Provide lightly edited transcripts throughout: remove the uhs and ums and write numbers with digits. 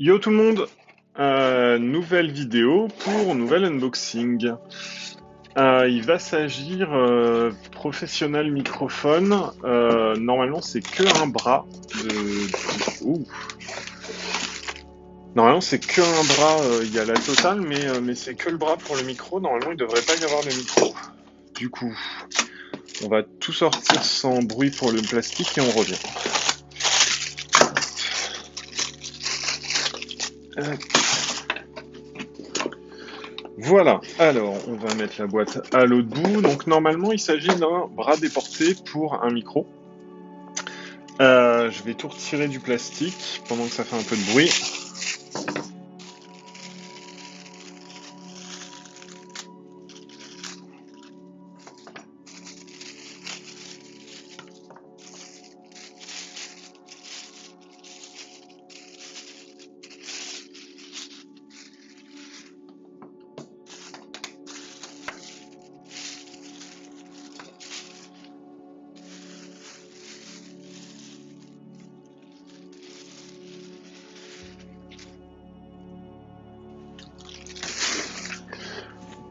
Yo tout le monde, nouvelle vidéo pour nouvel unboxing. Il va s'agir professionnel microphone. Normalement c'est que un bras. Ouh. Normalement c'est que un bras. Il y a la totale, mais c'est que le bras pour le micro. Normalement il devrait pas y avoir de micro. Du coup, on va tout sortir sans bruit pour le plastique et on revient. Voilà, alors on va mettre la boîte à l'autre bout. Donc normalement il s'agit d'un bras déporté pour un micro. Je vais tout retirer du plastique pendant que ça fait un peu de bruit.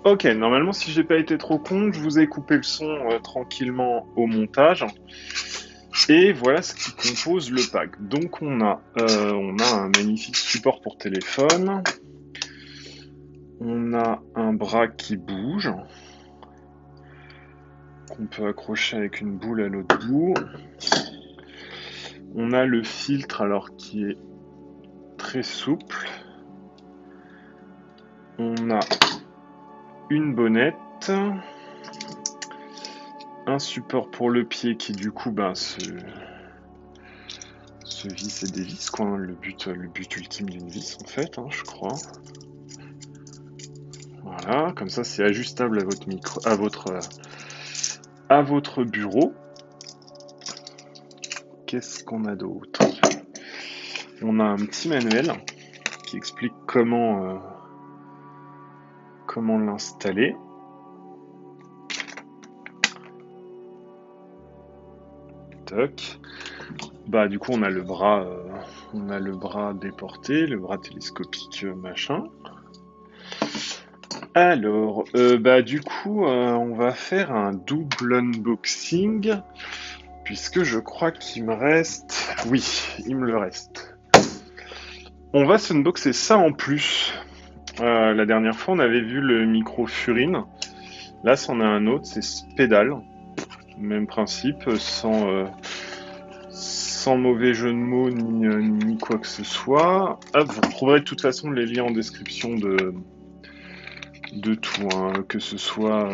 Ok, normalement si j'ai pas été trop con, je vous ai coupé le son tranquillement au montage. Et voilà ce qui compose le pack. Donc on a un magnifique support pour téléphone. On a un bras qui bouge, qu'on peut accrocher avec une boule à l'autre bout. On a le filtre alors qui est très souple. On a une bonnette, un support pour le pied qui du coup se visse et dévisse, quoi, hein, le but ultime d'une vis en fait, hein, je crois. Voilà, comme ça c'est ajustable à votre micro, à votre bureau. Qu'est-ce qu'on a d'autre? On a un petit manuel qui explique comment l'installer. Toc. Bah du coup on a le bras déporté, le bras télescopique machin. Alors, bah du coup, on va faire un double unboxing, puisque je crois qu'il me reste... Oui, il me le reste. On va s'unboxer ça en plus. La dernière fois, on avait vu le micro Furine. Là, c'en a un autre, c'est Spedal. Même principe, sans mauvais jeu de mots ni quoi que ce soit. Hop, vous retrouverez de toute façon les liens en description de tout, hein, que ce soit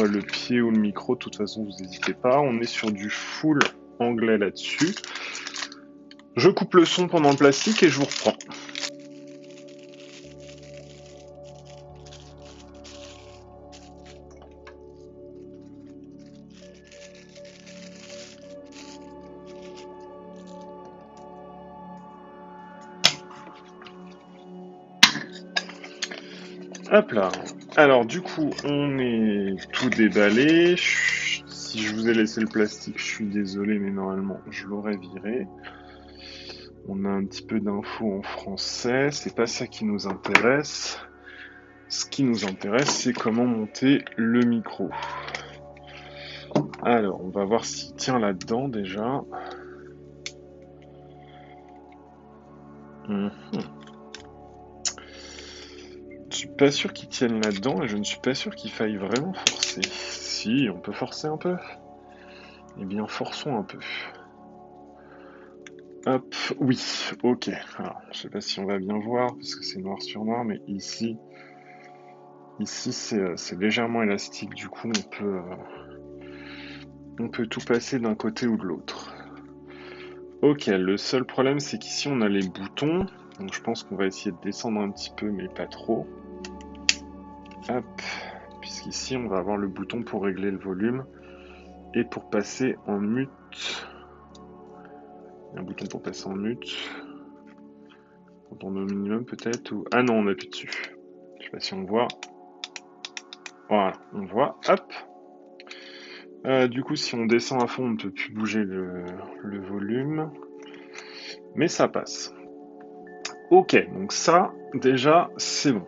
le pied ou le micro, de toute façon, vous n'hésitez pas. On est sur du full anglais là-dessus. Je coupe le son pendant le plastique et je vous reprends. Hop là. Alors du coup, on est tout déballé. Si je vous ai laissé le plastique, je suis désolé, mais normalement, je l'aurais viré. On a un petit peu d'infos en français. C'est pas ça qui nous intéresse. Ce qui nous intéresse, c'est comment monter le micro. Alors, on va voir s'il tient là-dedans déjà. Mhm. Je suis pas sûr qu'il tienne là-dedans et je ne suis pas sûr qu'il faille vraiment forcer. Si, on peut forcer un peu. Eh bien, forçons un peu. Hop, oui, ok. Alors, je sais pas si on va bien voir parce que c'est noir sur noir, mais ici c'est légèrement élastique. Du coup, on peut tout passer d'un côté ou de l'autre. Ok, le seul problème c'est qu'ici on a les boutons. Donc je pense qu'on va essayer de descendre un petit peu, mais pas trop. Hop, puisqu'ici on va avoir le bouton pour régler le volume et pour passer en mute. Il y a un bouton pour passer en mute. Quand on met au minimum peut-être ou... Ah non, on appuie dessus. Je sais pas si on voit. Voilà, on voit. Hop. Du coup, si on descend à fond, on ne peut plus bouger le volume. Mais ça passe. Ok, donc ça, déjà, c'est bon.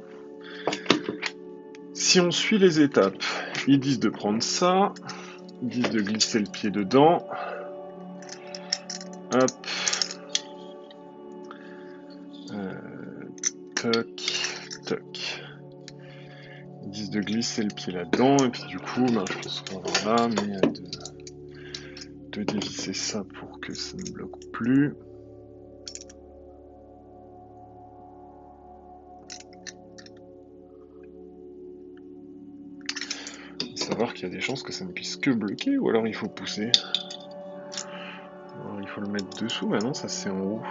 Si on suit les étapes, ils disent de prendre ça, ils disent de glisser le pied dedans. Hop. Toc, toc. Ils disent de glisser le pied là-dedans, et puis du coup, je pense qu'on va là, mais de dévisser ça pour que ça ne bloque plus. Savoir qu'il y a des chances que ça ne puisse que bloquer, ou alors il faut pousser. Alors il faut le mettre dessous, maintenant ça c'est en haut.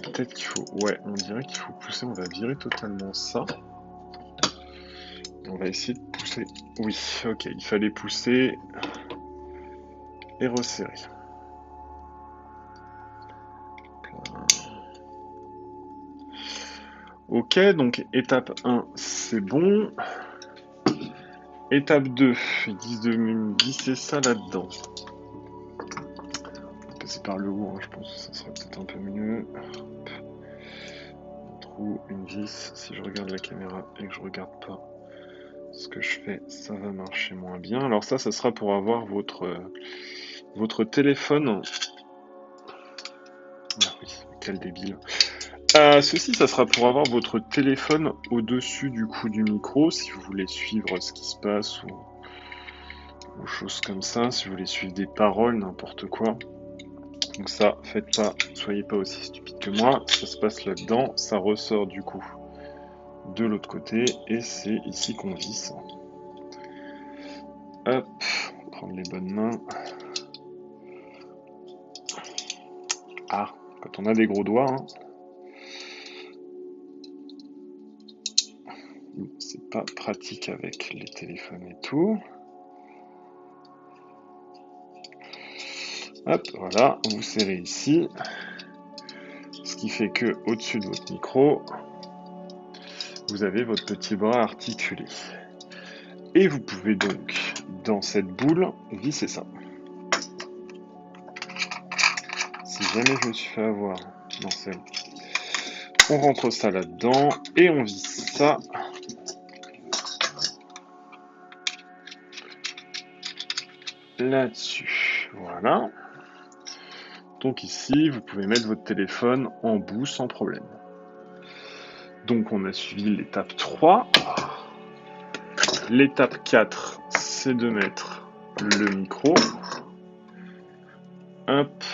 Peut-être qu'il faut... Ouais, on dirait qu'il faut pousser, on va virer totalement ça. On va essayer de pousser. Oui, ok, il fallait pousser et resserrer. Ok, donc étape 1, c'est bon. Étape 2, ils disent de me glisser ça là-dedans. On va passer par le haut, hein, je pense que ça sera peut-être un peu mieux. Un trou, une vis, si je regarde la caméra et que je regarde pas ce que je fais, ça va marcher moins bien. Alors ça sera pour avoir votre téléphone. Ah oui, quel débile. Ceci, ça sera pour avoir votre téléphone au-dessus du coup du micro, si vous voulez suivre ce qui se passe ou choses comme ça, si vous voulez suivre des paroles, n'importe quoi. Donc ça, faites pas, soyez pas aussi stupide que moi, ça se passe là-dedans, ça ressort du coup de l'autre côté, et c'est ici qu'on visse. Hop, on va prendre les bonnes mains. Ah, quand on a des gros doigts, hein. C'est pas pratique avec les téléphones et tout. Hop, voilà, vous serrez ici. Ce qui fait que au-dessus de votre micro, vous avez votre petit bras articulé. Et vous pouvez donc, dans cette boule, visser ça. Si jamais je me suis fait avoir dans celle, on rentre ça là-dedans et on visse ça. Là-dessus, voilà. Donc ici, vous pouvez mettre votre téléphone en bout sans problème. Donc on a suivi l'étape 3. L'étape 4, c'est de mettre le micro. Hop.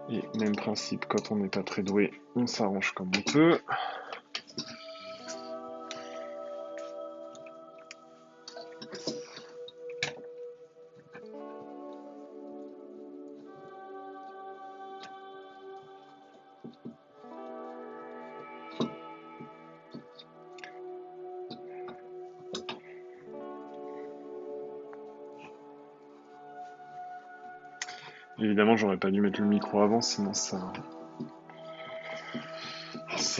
Et même principe, quand on n'est pas très doué, on s'arrange comme on peut. Évidemment, j'aurais pas dû mettre le micro avant, sinon ça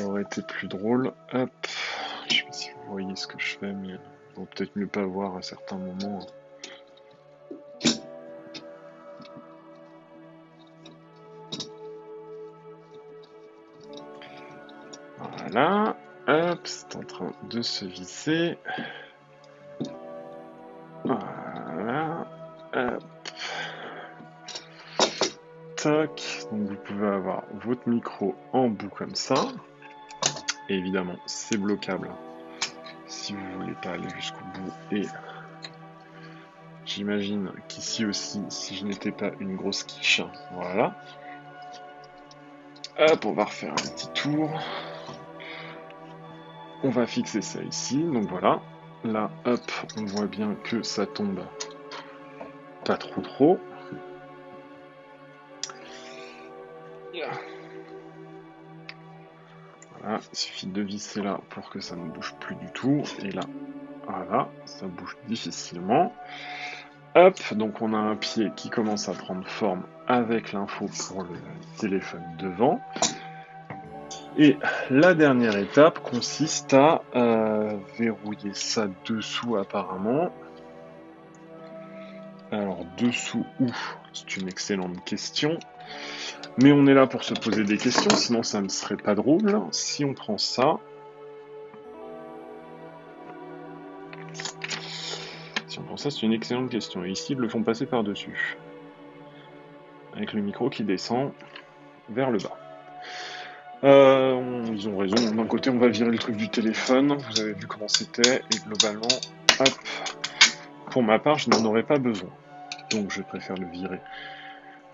aurait été plus drôle. Hop. Je sais pas si vous voyez ce que je fais, mais vaut peut-être mieux pas voir à certains moments. Voilà. Hop, c'est en train de se visser. Voilà. Hop. Tac. Donc vous pouvez avoir votre micro en bout comme ça. Et évidemment, c'est bloquable si vous voulez pas aller jusqu'au bout. Et j'imagine qu'ici aussi, si je n'étais pas une grosse quiche, voilà. Hop, on va refaire un petit tour. On va fixer ça ici, donc voilà. Là, hop, on voit bien que ça tombe pas trop. Voilà, il suffit de visser là pour que ça ne bouge plus du tout. Et là, voilà, ça bouge difficilement. Hop, donc on a un pied qui commence à prendre forme avec l'info pour le téléphone devant. Et la dernière étape consiste à verrouiller ça dessous apparemment. Alors dessous où? C'est une excellente question. Mais on est là pour se poser des questions, sinon ça ne serait pas drôle. Si on prend ça, c'est une excellente question. Et ici, ils le font passer par-dessus. Avec le micro qui descend vers le bas. Ils ont raison. D'un côté, on va virer le truc du téléphone. Vous avez vu comment c'était. Et globalement, hop. Pour ma part, je n'en aurais pas besoin. Donc, je préfère le virer.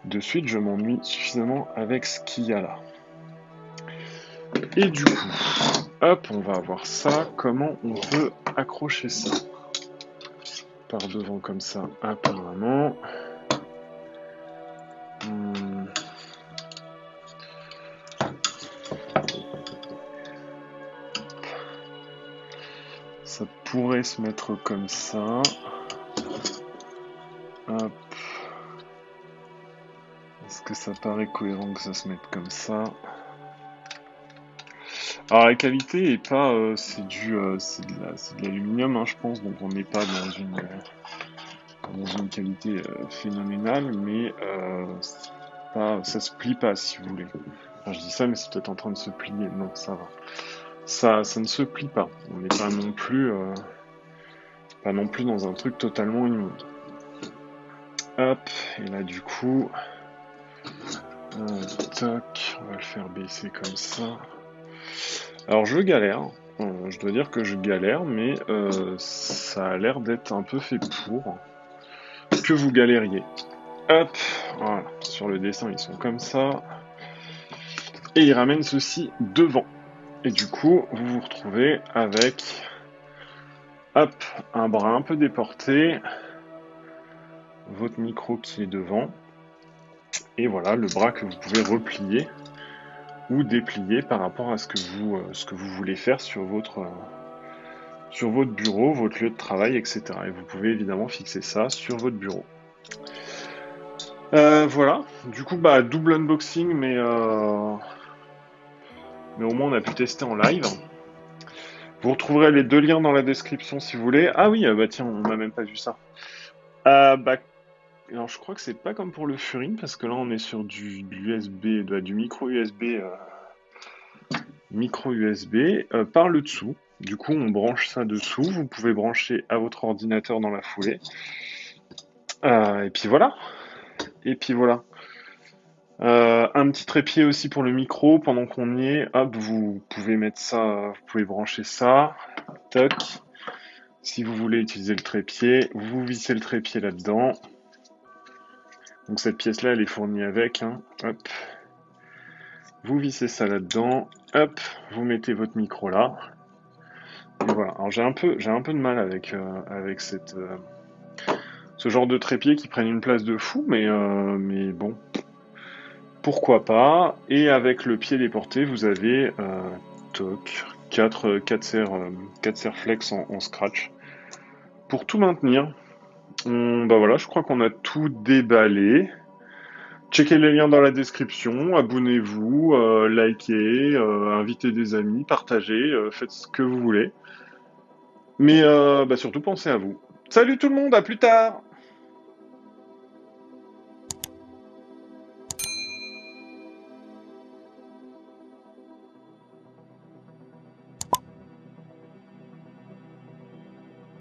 De suite, je m'ennuie suffisamment avec ce qu'il y a là. Et du coup, hop, on va avoir ça. Comment on peut accrocher ça? Par devant comme ça, apparemment. Ça pourrait se mettre comme ça. Hop. Est-ce que ça paraît cohérent que ça se mette comme ça? Alors la qualité est pas, c'est de l'aluminium, hein, je pense, donc on n'est pas dans une qualité phénoménale, mais ça se plie pas si vous voulez. Enfin, je dis ça, mais c'est peut-être en train de se plier. Non, ça va. Ça ne se plie pas. On n'est pas non plus dans un truc totalement immonde. Hop, et là du coup, toc, on va le faire baisser comme ça. Alors je galère, je dois dire que je galère, mais ça a l'air d'être un peu fait pour que vous galériez. Hop, voilà, sur le dessin ils sont comme ça. Et ils ramènent ceci devant. Et du coup, vous vous retrouvez avec, hop, un bras un peu déporté, votre micro qui est devant, et voilà, le bras que vous pouvez replier ou déplier par rapport à ce que vous voulez faire sur votre bureau, votre lieu de travail, etc. Et vous pouvez évidemment fixer ça sur votre bureau. Voilà, du coup, double unboxing, mais au moins on a pu tester en live. Vous retrouverez les deux liens dans la description si vous voulez. Ah oui, tiens, on n'a même pas vu ça. Alors je crois que c'est pas comme pour le Furin, parce que là on est sur du USB, du micro USB par le dessous. Du coup, on branche ça dessous. Vous pouvez brancher à votre ordinateur dans la foulée. Et puis voilà. Et puis voilà. Un petit trépied aussi pour le micro pendant qu'on y est. Hop, vous pouvez mettre ça, vous pouvez brancher ça. Toc. Si vous voulez utiliser le trépied, vous vissez le trépied là-dedans. Donc cette pièce-là, elle est fournie avec. Hein. Hop. Vous vissez ça là-dedans. Hop. Vous mettez votre micro là. Et voilà. Alors j'ai un peu de mal avec ce genre de trépied qui prennent une place de fou, mais bon. Pourquoi pas. Et avec le pied déporté, vous avez toc, 4 serre flex en scratch. Pour tout maintenir, voilà, je crois qu'on a tout déballé. Checkez les liens dans la description, abonnez-vous, likez, invitez des amis, partagez, faites ce que vous voulez. Mais surtout pensez à vous. Salut tout le monde, à plus tard!